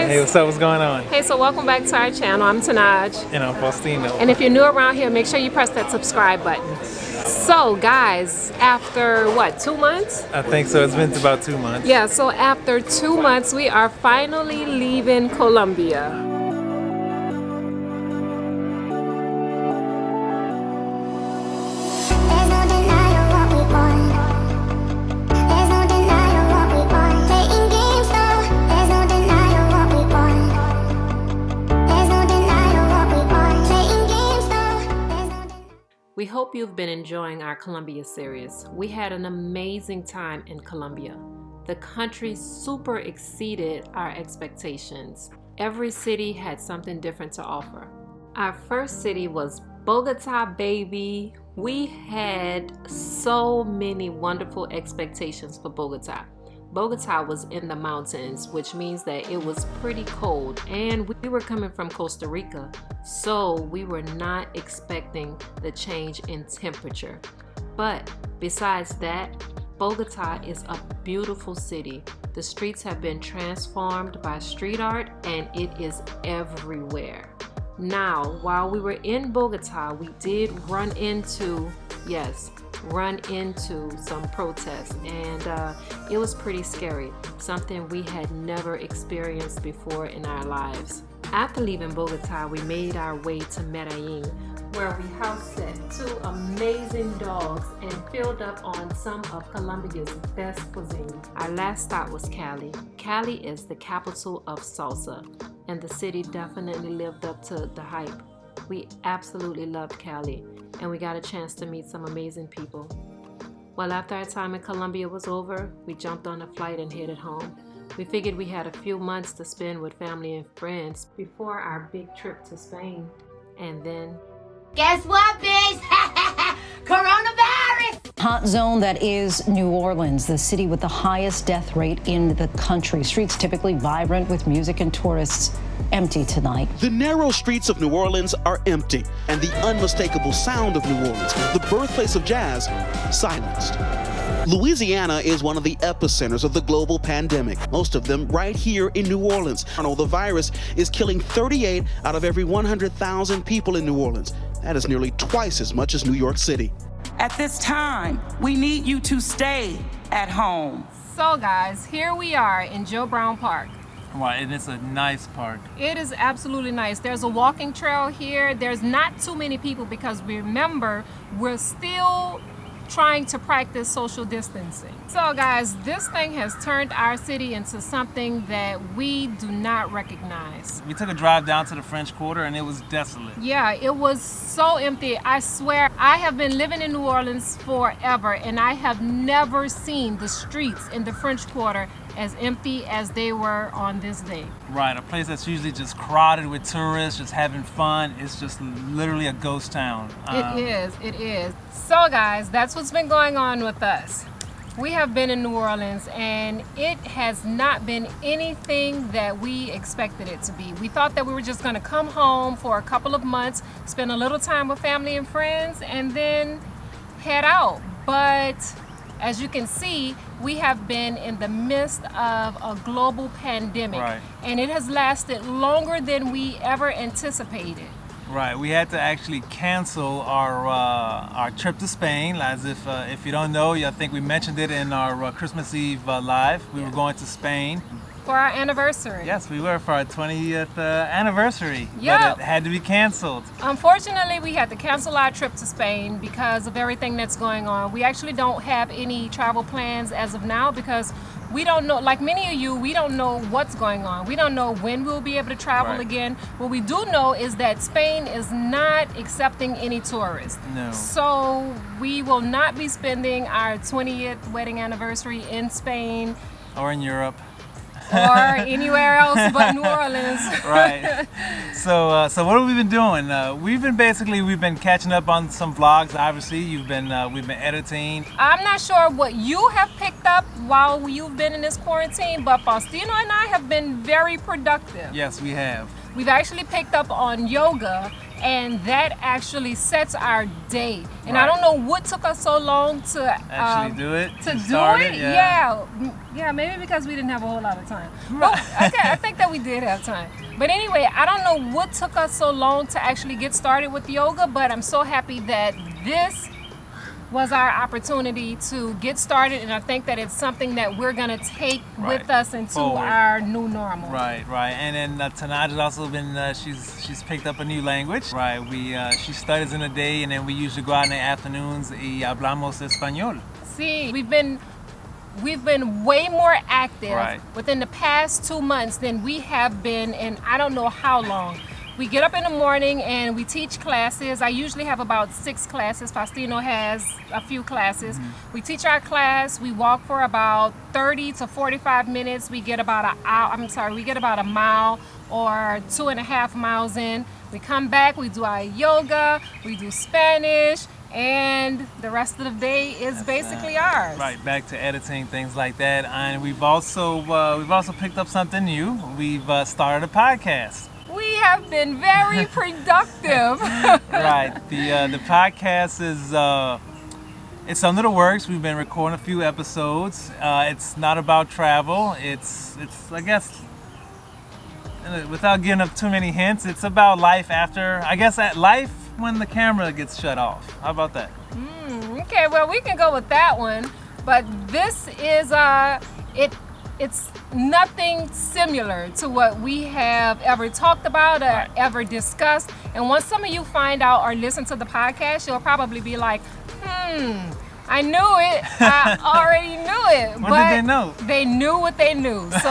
guys. Hey, what's up? What's going on? Hey, so welcome back to our channel. I'm Tenaj. And I'm Tino. And if you're new around here, make sure you press that subscribe button. So guys, after what, 2 months? I think so. It's been about 2 months. Yeah, so after 2 months, we are finally leaving Colombia. We hope you've been enjoying our Colombia series. We had an amazing time in Colombia. The country super exceeded our expectations. Every city had something different to offer. Our first city was Bogota, baby. We had so many wonderful expectations for Bogota. Bogota was in the mountains, which means that it was pretty cold, and we were coming from Costa Rica, so we were not expecting the change in temperature. But besides that, Bogota is a beautiful city. The streets have been transformed by street art, and it is everywhere. Now, while we were in Bogota, we did run into some protests, and it was pretty scary, something we had never experienced before in our lives. After leaving Bogota, we made our way to Medellin, where we house sat 2 amazing dogs and filled up on some of Colombia's best cuisine. Our last stop was Cali. Cali is the capital of salsa, and the city definitely lived up to the hype. We absolutely loved Cali, and we got a chance to meet some amazing people. Well, after our time in Colombia was over, we jumped on a flight and headed home. We figured we had a few months to spend with family and friends before our big trip to Spain. And then... Guess what, bitch? Coronavirus! Hot zone that is New Orleans, the city with the highest death rate in the country. Streets typically vibrant with music and tourists. Empty tonight. The narrow streets of New Orleans are empty, and the unmistakable sound of New Orleans, the birthplace of jazz, silenced. Louisiana is one of the epicenters of the global pandemic, most of them right here in New Orleans. The virus is killing 38 out of every 100,000 people in New Orleans. That is nearly twice as much as New York City. At this time, we need you to stay at home. So guys, here we are in Joe Brown Park. Right, and it's a nice park. It is absolutely nice. There's a walking trail here. There's not too many people because remember, we're still trying to practice social distancing. So guys, this thing has turned our city into something that we do not recognize. We took a drive down to the French Quarter and it was desolate. Yeah, it was so empty. I swear, I have been living in New Orleans forever and I have never seen the streets in the French Quarter as empty as they were on this day. Right, a place that's usually just crowded with tourists, just having fun. It's just literally a ghost town. It is. So guys, that's what's been going on with us. We have been in New Orleans and it has not been anything that we expected it to be. We thought that we were just gonna come home for a couple of months, spend a little time with family and friends, and then head out. But as you can see, we have been in the midst of a global pandemic, right, and it has lasted longer than we ever anticipated. Right, we had to actually cancel our trip to Spain. As if you don't know, I think we mentioned it in our Christmas Eve live. We were going to Spain. For our anniversary. Yes, we were for our 20th anniversary, yeah. But it had to be canceled. Unfortunately, we had to cancel our trip to Spain because of everything that's going on. We actually don't have any travel plans as of now because we don't know, like many of you, we don't know what's going on. We don't know when we'll be able to travel again. What we do know is that Spain is not accepting any tourists. No. So we will not be spending our 20th wedding anniversary in Spain. Or in Europe. Or anywhere else but New Orleans. Right. So what have we been doing? We've been catching up on some vlogs. Obviously, we've been editing. I'm not sure what you have picked up while you've been in this quarantine, but Faustino and I have been very productive. Yes, we have. We've actually picked up on yoga, and that actually sets our day. And right. I don't know what took us so long to actually do it. Yeah, maybe because we didn't have a whole lot of time. But I think that we did have time. But anyway, I don't know what took us so long to actually get started with yoga, but I'm so happy that this was our opportunity to get started, and I think that it's something that we're gonna take with us into Forward. our new normal. Right. And then Tenaj has also been, she's picked up a new language. Right, she studies in the day, and then we usually go out in the afternoons y hablamos español. See, we've been way more active within the past 2 months than we have been in I don't know how long. We get up in the morning and we teach classes. I usually have about 6 classes. Faustino has a few classes. We teach our class. We walk for about 30 to 45 minutes. We get about a mile or 2.5 miles in. We come back, we do our yoga, we do Spanish, and the rest of the day is basically ours. Right, back to editing, things like that. And we've also picked up something new. We've started a podcast. We have been very productive. Right. The podcast is it's under the works. We've been recording a few episodes. It's not about travel. It's I guess, without giving up too many hints, it's about life after, I guess, life when the camera gets shut off. How about that? Okay, well, we can go with that one. But this is it's nothing similar to what we have ever talked about or ever discussed. And once some of you find out or listen to the podcast, you'll probably be like, I knew it. I already knew it. What did they know? They knew what they knew. So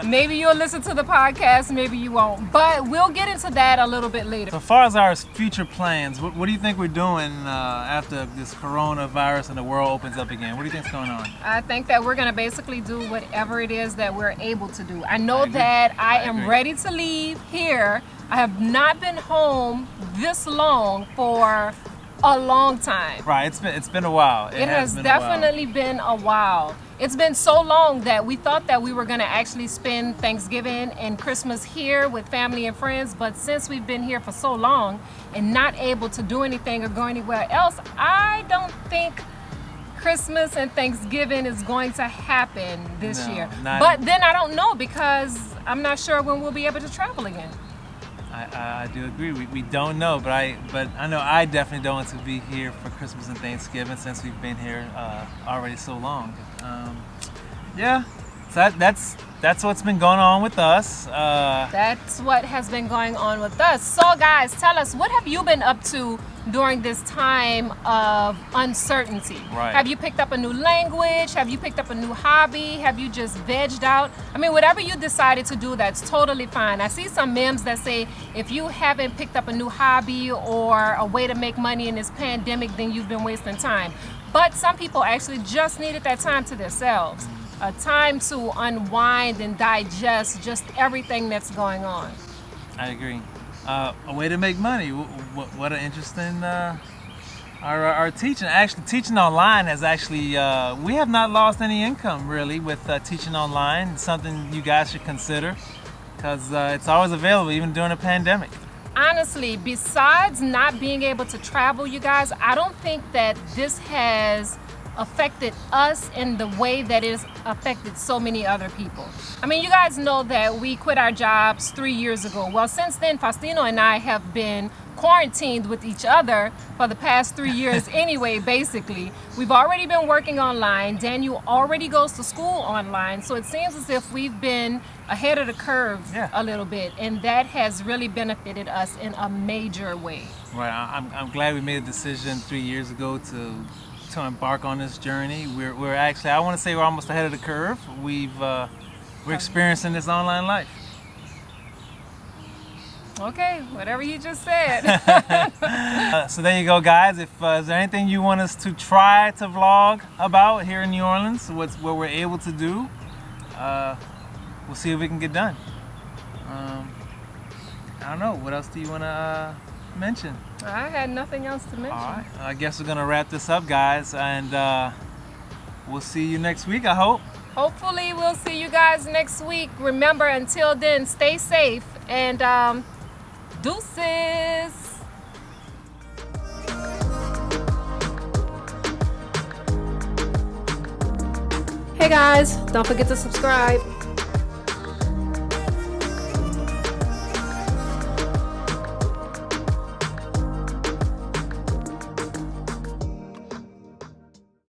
maybe you'll listen to the podcast, maybe you won't. But we'll get into that a little bit later. So far as our future plans, what do you think we're doing after this coronavirus and the world opens up again? What do you think's going on? I think that we're going to basically do whatever it is that we're able to do. I know that I am ready to leave here. I have not been home this long for a long time. Right, it's been a while. It has definitely been a while. It's been so long that we thought that we were going to actually spend Thanksgiving and Christmas here with family and friends, but since we've been here for so long and not able to do anything or go anywhere else, I don't think Christmas and Thanksgiving is going to happen this year. But then I don't know, because I'm not sure when we'll be able to travel again. I do agree. We don't know, but I know I definitely don't want to be here for Christmas and Thanksgiving since we've been here already so long. Yeah, so that's what's been going on with us. That's what has been going on with us. So guys, tell us, what have you been up to during this time of uncertainty? Right. Have you picked up a new language? Have you picked up a new hobby? Have you just vegged out? I mean, whatever you decided to do, that's totally fine. I see some memes that say if you haven't picked up a new hobby or a way to make money in this pandemic, then you've been wasting time. But some people actually just needed that time to themselves. A time to unwind and digest just everything that's going on. I agree. A way to make money. What an interesting. Our teaching. Actually, teaching online has actually. We have not lost any income really with teaching online. It's something you guys should consider, because it's always available even during a pandemic. Honestly, besides not being able to travel, you guys, I don't think that this has affected us in the way that it's affected so many other people. I mean, you guys know that we quit our jobs 3 years ago. Well, since then, Faustino and I have been quarantined with each other for the past 3 years anyway, basically. We've already been working online. Daniel already goes to school online. So it seems as if we've been ahead of the curve a little bit. And that has really benefited us in a major way. Right. I'm glad we made a decision 3 years ago to embark on this journey. We're actually, I want to say we're almost ahead of the curve. We're experiencing this online life. Okay, whatever you just said. So there you go, guys. If is there anything you want us to try to vlog about here in New Orleans, what we're able to do, we'll see if we can get done. I don't know. What else do you want to mention? I had nothing else to mention. All right. I guess we're gonna wrap this up, guys, and we'll see you next week, I hope. Hopefully we'll see you guys next week. Remember, until then, stay safe and deuces. Hey guys, don't forget to subscribe.